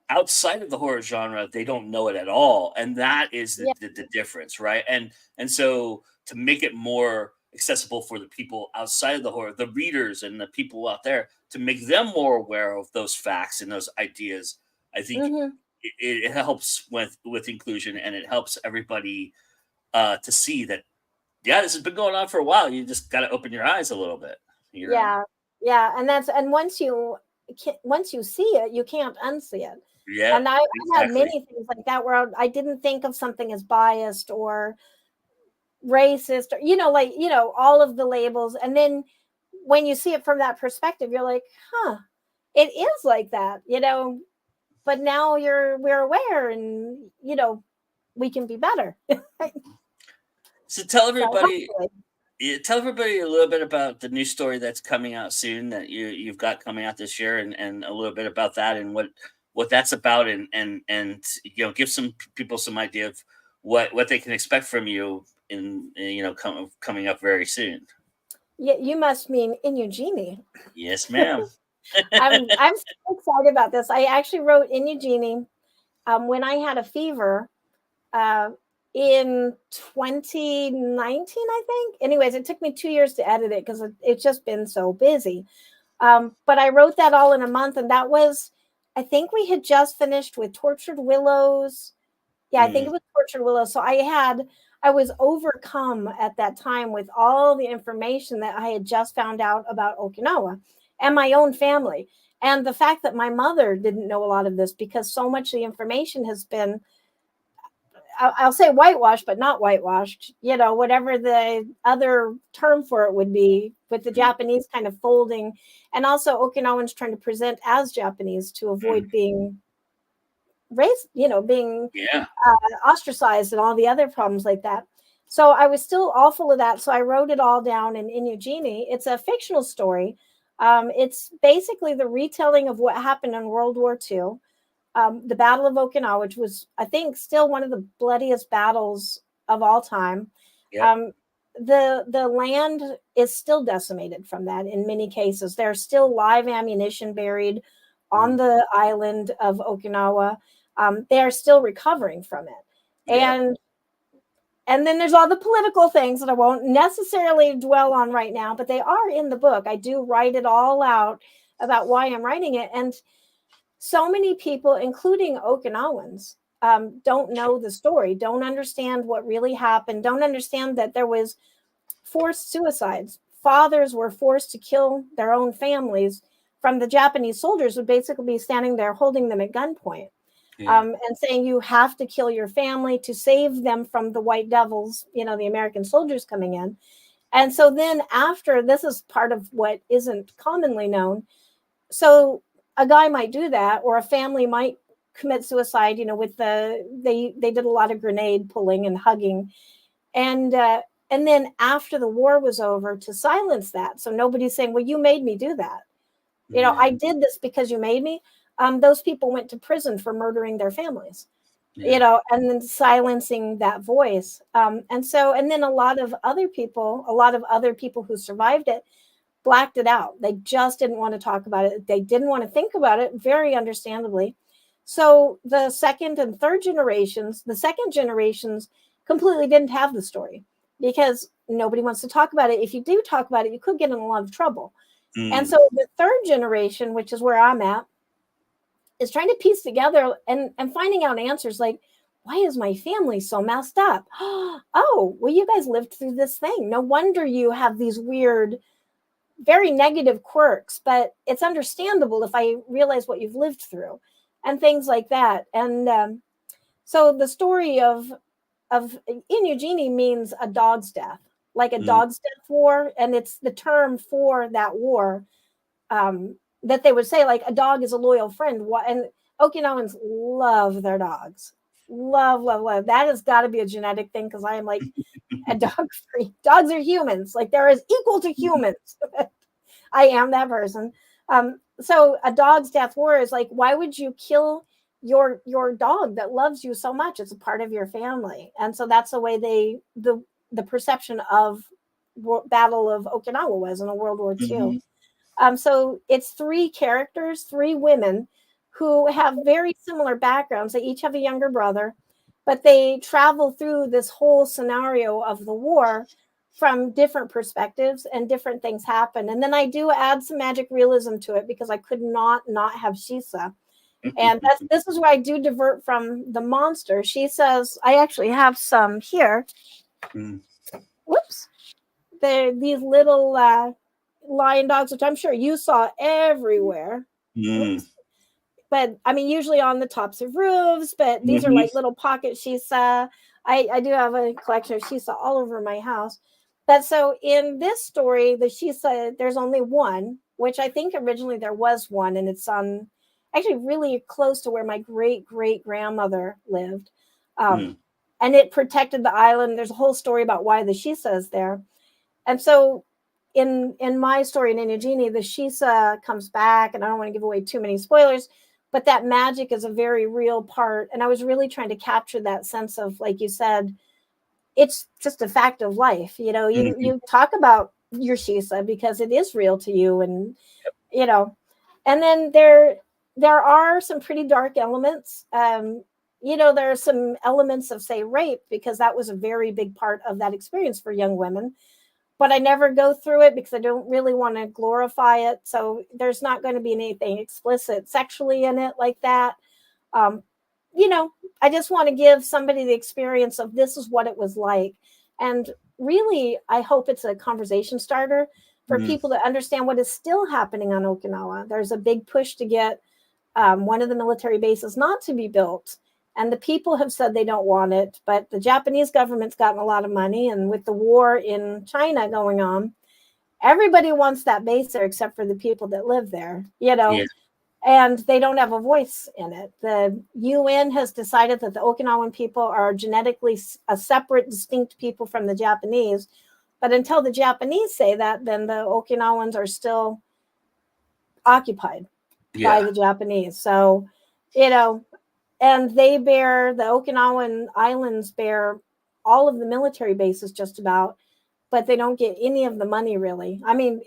outside of the horror genre, they don't know it at all, and that is Yeah. the difference, right? And so to make it more accessible for the people outside of the horror, the readers and the people out there, to make them more aware of those facts and those ideas, I think Hmm. it helps with inclusion, and it helps everybody to see that yeah, this has been going on for a while. You just got to open your eyes a little bit, you know? Yeah. Yeah. And once you see it, you can't unsee it. Yeah, And I had exactly. many things like that where I didn't think of something as biased or racist or like all of the labels. And then when you see it from that perspective, you're like, huh, it is like that, but now we're aware, and we can be better. So tell So everybody, hopefully. yeah, tell everybody a little bit about the new story that's coming out soon that you've got coming out this year, and a little bit about that and what that's about, and give some people some idea of what they can expect from you coming up very soon. Yeah, you must mean in Eugenie. Yes, ma'am. I'm so excited about this. I actually wrote in Eugenie when I had a fever uh, in 2019, I think. Anyways, it took me 2 years to edit it because it's just been so busy. But I wrote that all in a month, and that was, I think we had just finished with Tortured Willows. Yeah, I think it was Tortured Willows. So I was overcome at that time with all the information that I had just found out about Okinawa and my own family. And the fact that my mother didn't know a lot of this because so much of the information has been, I'll say whitewashed, but not whitewashed, whatever the other term for it would be, with the Japanese kind of folding. And also Okinawans trying to present as Japanese to avoid being raised, being Yeah. ostracized and all the other problems like that. So I was still all full of that. So I wrote it all down in Eugenie. It's a fictional story. It's basically the retelling of what happened in World War II. The Battle of Okinawa, which was, I think, still one of the bloodiest battles of all time. Yep. The land is still decimated from that in many cases. There's still live ammunition buried on the island of Okinawa. They are still recovering from it. Yep. And then there's all the political things that I won't necessarily dwell on right now, but they are in the book. I do write it all out about why I'm writing it. And so many people, including Okinawans, don't know the story, don't understand what really happened, don't understand that there was forced suicides. Fathers were forced to kill their own families from the Japanese soldiers, would basically be standing there holding them at gunpoint. And saying you have to kill your family to save them from the white devils, the American soldiers coming in. And so then after, this is part of what isn't commonly known. So a guy might do that, or a family might commit suicide, with they did a lot of grenade pulling and hugging. And then after the war was over, to silence that. So nobody's saying, well, you made me do that. I did this because you made me. Those people went to prison for murdering their families, and then silencing that voice. And then a lot of other people who survived it blacked it out. They just didn't want to talk about it. They didn't want to think about it, very understandably. So the second generations completely didn't have the story because nobody wants to talk about it. If you do talk about it, you could get in a lot of trouble. And so the third generation, which is where I'm at, is trying to piece together and finding out answers like, why is my family so messed up? Oh, well, you guys lived through this thing. No wonder you have these weird, very negative quirks, but it's understandable if I realize what you've lived through and things like that. And so the story of in Eugenie means a dog's death, like a dog's death war. And it's the term for that war. That they would say, like, a dog is a loyal friend. And Okinawans love their dogs. Love. That has got to be a genetic thing because I am like a dog freak. Dogs are humans. Like, they're as equal to humans. I am that person. So a dog's death war is like, why would you kill your dog that loves you so much? It's a part of your family. And so that's the way the perception of Battle of Okinawa was in a World War II. So it's three characters, three women who have very similar backgrounds. They each have a younger brother, but they travel through this whole scenario of the war from different perspectives, and different things happen. And then I do add some magic realism to it because I could not have Shisa. And this is where I do divert from the monster. She says, I actually have some here. Whoops. They're these little lion dogs, which I'm sure you saw everywhere. But I mean, usually on the tops of roofs, but these are like little pocket Shisa. I do have a collection of Shisa all over my house. But so in this story, the Shisa, there's only one, which I think originally there was one, and it's on actually really close to where my great grandmother lived. And it protected the island. There's a whole story about why the Shisa is there. And so in my story in Eugenie, the Shisa comes back, and I don't want to give away too many spoilers, but that magic is a very real part. And I was really trying to capture that sense of, like you said, it's just a fact of life. You talk about your Shisa because it is real to you, and and then there are some pretty dark elements. There are some elements of, say, rape, because that was a very big part of that experience for young women. But I never go through it because I don't really want to glorify it. So there's not going to be anything explicit sexually in it like that. Um, I just want to give somebody the experience of, this is what it was like. And really, I hope it's a conversation starter for people to understand what is still happening on Okinawa. There's a big push to get one of the military bases not to be built. And the people have said they don't want it, but the Japanese government's gotten a lot of money. And with the war in China going on, everybody wants that base there except for the people that live there, Yeah. and they don't have a voice in it. The UN has decided that the Okinawan people are genetically a separate, distinct people from the Japanese. But until the Japanese say that, then the Okinawans are still occupied by the Japanese. So, and the Okinawan Islands bear all of the military bases just about, but they don't get any of the money, really. I mean,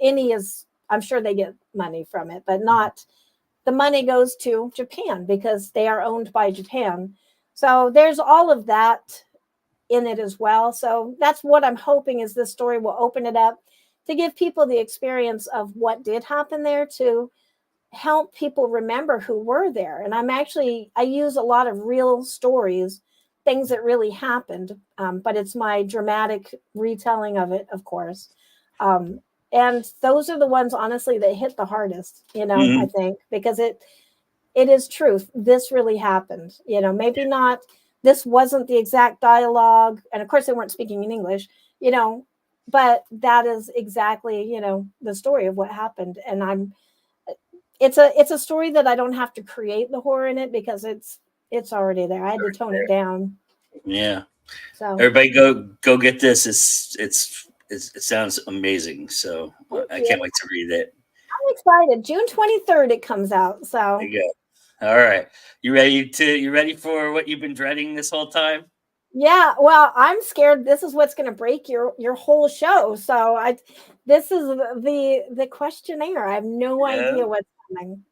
I'm sure they get money from it, but not, the money goes to Japan because they are owned by Japan. So there's all of that in it as well. So that's what I'm hoping, is this story will open it up to give people the experience of what did happen there, to help people remember who were there. And I use a lot of real stories, things that really happened, but it's my dramatic retelling of it, of course. And those are the ones, honestly, that hit the hardest, I think, because it is truth. This really happened, maybe not, this wasn't the exact dialogue. And of course they weren't speaking in English, but that is exactly, the story of what happened. And it's a story that I don't have to create the horror in it, because it's already there. I had to tone it down. Yeah. So everybody go get this. It sounds amazing. So I can't wait to read it. I'm excited. June 23rd it comes out. So there you go. All right. You ready for what you've been dreading this whole time? Yeah, well, I'm scared this is what's going to break your whole show. So this is the questionnaire. I have no idea what's coming.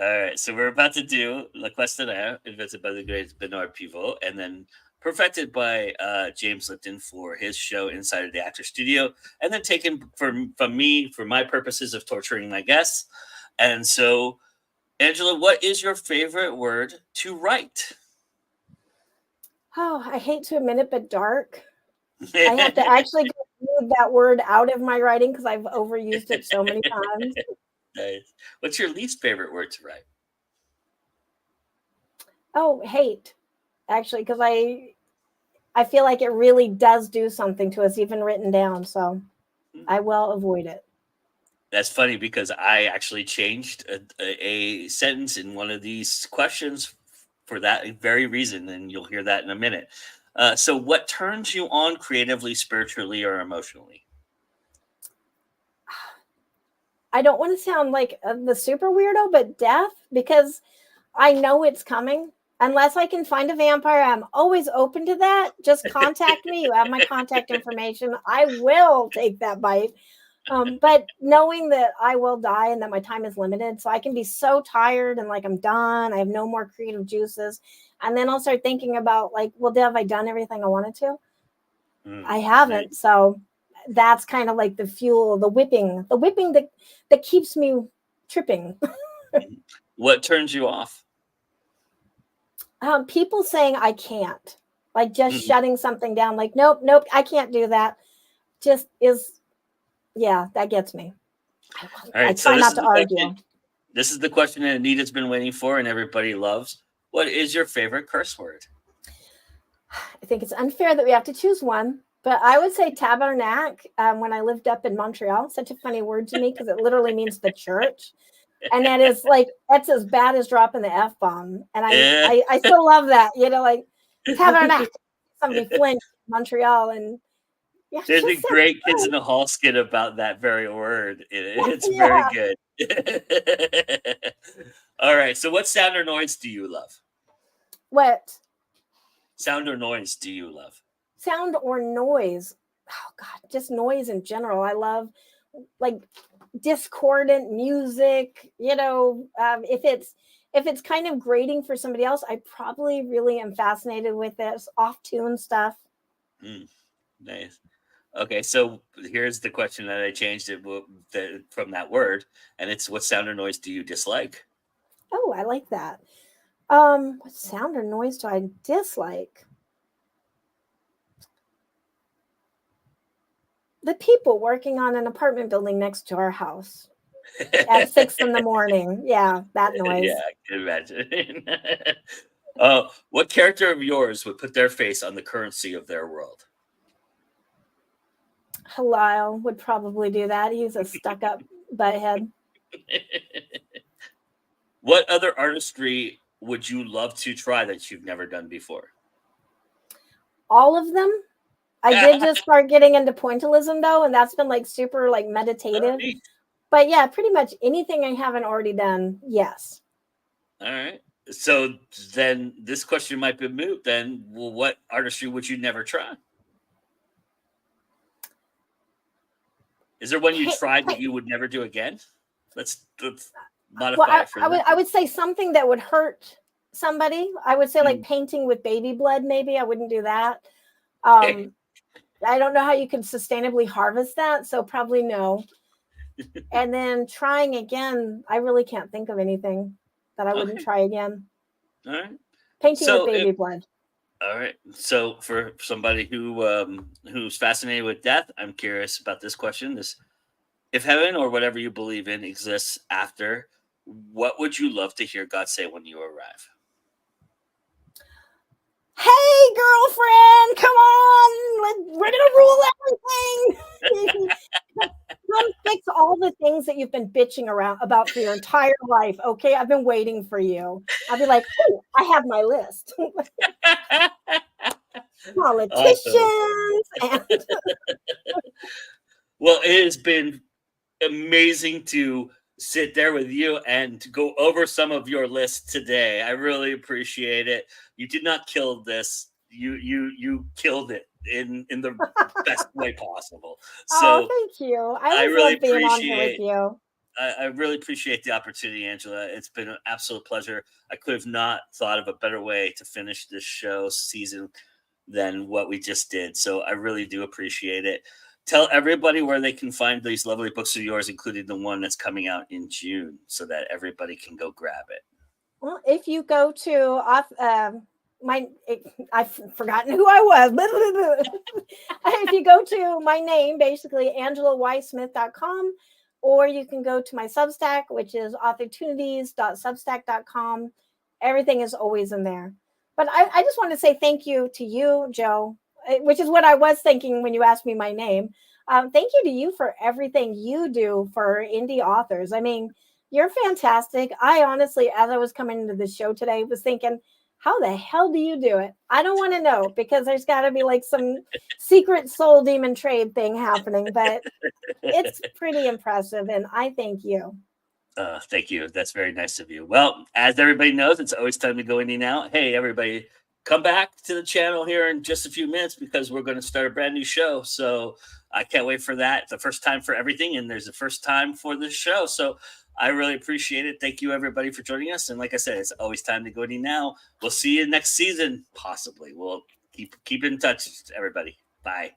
All right, so we're about to do Le Questionnaire, invented by the great Bernard Pivot, and then perfected by James Lipton for his show Inside of the Actor Studio, and then taken from me for my purposes of torturing my guests. And so, Angela, what is your favorite word to write? Oh, I hate to admit it, but dark. I have to actually move that word out of my writing because I've overused it so many times. Nice. What's your least favorite word to write? Oh, hate, actually, because I feel like it really does do something to us, even written down. So I will avoid it. That's funny because I actually changed a sentence in one of these questions for that very reason, and you'll hear that in a minute. So what turns you on creatively, spiritually, or emotionally? I don't want to sound like the super weirdo, but death, because I know it's coming. Unless I can find a vampire, I'm always open to that. Just contact me. You have my contact information. I will take that bite. But knowing that I will die and that my time is limited, so I can be so tired and like I'm done, I have no more creative juices. And then I'll start thinking about, like, well, have I done everything I wanted to? I haven't. Right. So that's kind of like the fuel, the whipping that keeps me tripping. What turns you off? People saying I can't, like just shutting something down, like, nope, I can't do that. Just is, yeah, that gets me. All right, I try not to argue. This is the question that Anita's been waiting for and everybody loves. What is your favorite curse word? I think it's unfair that we have to choose one, but I would say tabernacle. When I lived up in Montreal, such a funny word to me because it literally means the church. And that is like, that's as bad as dropping the F-bomb. And I still love that, like tabernacle. Somebody flinched in Montreal, and yeah, there's a great Kids in the Hall skit about that very word. It's very good. All right. So, what sound or noise do you love? What Sound or noise do you love? sound or noise? Oh God, just noise in general. I love like discordant music. If it's kind of grating for somebody else, I probably really am fascinated with this off tune stuff. Mm, nice. Okay, so here's the question that I changed from that word, and it's what sound or noise do you dislike? Oh, I like that. What sound or noise do I dislike? The people working on an apartment building next to our house at 6 in the morning. Yeah, that Yeah, noise. I can imagine. What character of yours would put their face on the currency of their world? Halil would probably do that. He's a stuck up butthead. What other artistry would you love to try that you've never done before? All of them. I did just start getting into pointillism though, and that's been like super like Oh, meditative. neat. But yeah, pretty much anything I haven't already done, yes. All right. So then this question might be moot. Then, well, what artistry would you never try? Is there one you tried that you would never do again? Let's Well, modify it for that. I would say something that would hurt somebody. I would say like Mm. painting with baby blood. Maybe I wouldn't do that. Okay. I don't know how you can sustainably harvest that, so probably no. And then trying again, I really can't think of anything that I wouldn't Okay. try again. All right. Painting with So baby blood. all right. So for somebody who's fascinated with death, I'm curious about this question. This if heaven or whatever you believe in exists after, what would you love to hear God say when you arrive? Hey, girlfriend, come on. We're going to rule everything. Come fix all the things that you've been bitching around about for your entire life. Okay, I've been waiting for you. I'll be like, oh, I have my list. Awesome. Politicians and Well, it has been amazing to sit there with you and to go over some of your list today. I really appreciate it. You did not kill this. You killed it in the best way possible. oh, So thank you. I I always really love being on here with appreciate you. I really appreciate the opportunity, Angela. It's been an absolute pleasure. I could have not thought of a better way to finish this show season than what we just did. So I really do appreciate it. Tell everybody where they can find these lovely books of yours, including the one that's coming out in June, so that everybody can go grab it. Well, if you go to I've forgotten who I was. If you go to my name, basically AngelaYSmith.com, or you can go to my Substack, which is authortunities.substack.com. Everything is always in there. But I just want to say thank you to you, Joe, which is what I was thinking when you asked me my name. Thank you to you for everything you do for indie authors. I mean, you're fantastic. I honestly, as I was coming into the show today, was thinking, how the hell do you do it? I don't want to know because there's got to be like some secret soul demon trade thing happening, but it's pretty impressive. And I thank you. Thank you. That's very nice of you. Well, as everybody knows, it's always time to go in and out. Hey, everybody, come back to the channel here in just a few minutes because we're going to start a brand new show. So I can't wait for that. It's the first time for everything, and there's a first time for this show. So I really appreciate it. Thank you, everybody, for joining us. And like I said, it's always time to go in and now. We'll see you next season, possibly. We'll keep in touch, everybody. Bye.